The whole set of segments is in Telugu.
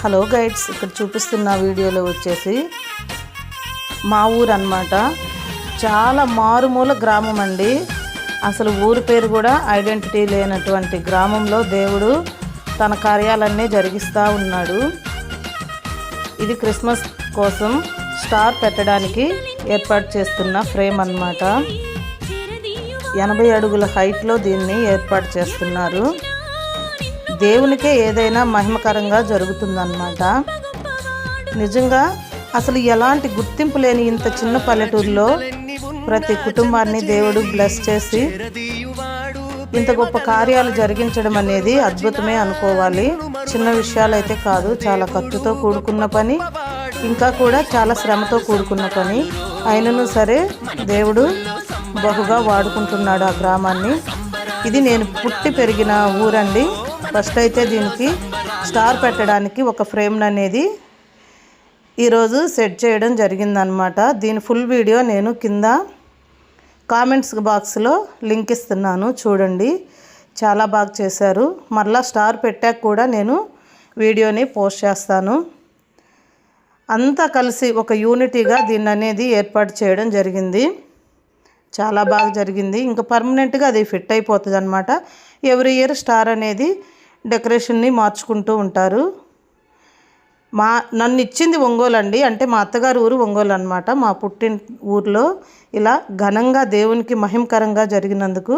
హలో గైడ్స్, ఇక్కడ చూపిస్తున్న వీడియోలో వచ్చేసి మా ఊరు అన్నమాట. చాలా మారుమూల గ్రామం అండి. అసలు ఊరి పేరు కూడా ఐడెంటిటీ లేనటువంటి గ్రామంలో దేవుడు తన కార్యాలన్నీ జరిగిస్తూ ఉన్నాడు. ఇది క్రిస్మస్ కోసం స్టార్ పెట్టడానికి ఏర్పాటు చేస్తున్న ఫ్రేమ్ అన్నమాట. 80 అడుగుల హైట్లో దీన్ని ఏర్పాటు చేస్తున్నారు. దేవునికే ఏదైనా మహిమకరంగా జరుగుతుందన్నమాట. నిజంగా అసలు ఎలాంటి గుర్తింపు లేని ఇంత చిన్న పల్లెటూరులో ప్రతి కుటుంబాన్ని దేవుడు బ్లెస్ చేసి ఇంత గొప్ప కార్యాలు జరిగించడం అనేది అద్భుతమే అనుకోవాలి. చిన్న విషయాలు అయితే కాదు, చాలా ఖర్చుతో కూడుకున్న పని, ఇంకా కూడా చాలా శ్రమతో కూడుకున్న పని. అయినను సరే దేవుడు బహుగా వాడుకుంటున్నాడు ఆ గ్రామాన్ని. ఇది నేను పుట్టి పెరిగిన ఊరండి. ఫస్ట్ అయితే దీనికి స్టార్ పెట్టడానికి ఒక ఫ్రేమ్ అనేది ఈరోజు సెట్ చేయడం జరిగిందనమాట. దీని ఫుల్ వీడియో నేను కింద కామెంట్స్ బాక్స్లో లింక్ ఇస్తున్నాను, చూడండి. చాలా బాగా చేశారు. మరలా స్టార్ పెట్టాక కూడా నేను వీడియోని పోస్ట్ చేస్తాను. అంతా కలిసి ఒక యూనిటీగా దీన్ని అనేది ఏర్పాటు చేయడం జరిగింది. చాలా బాగా జరిగింది. ఇంకా పర్మనెంట్గా అది ఫిట్ అయిపోతుంది అనమాట. ఎవ్రీ ఇయర్ స్టార్ అనేది డెకరేషన్ని మార్చుకుంటూ ఉంటారు. నన్ను ఇచ్చింది ఒంగోలు అండి, అంటే మా అత్తగారు ఊరు ఒంగోలు అనమాట. మా పుట్టిన ఊర్లో ఇలా ఘనంగా దేవునికి మహిమకరంగా జరిగినందుకు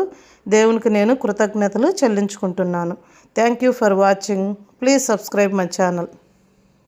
దేవునికి నేను కృతజ్ఞతలు చెల్లించుకుంటున్నాను. Thank you for watching. Please subscribe my channel.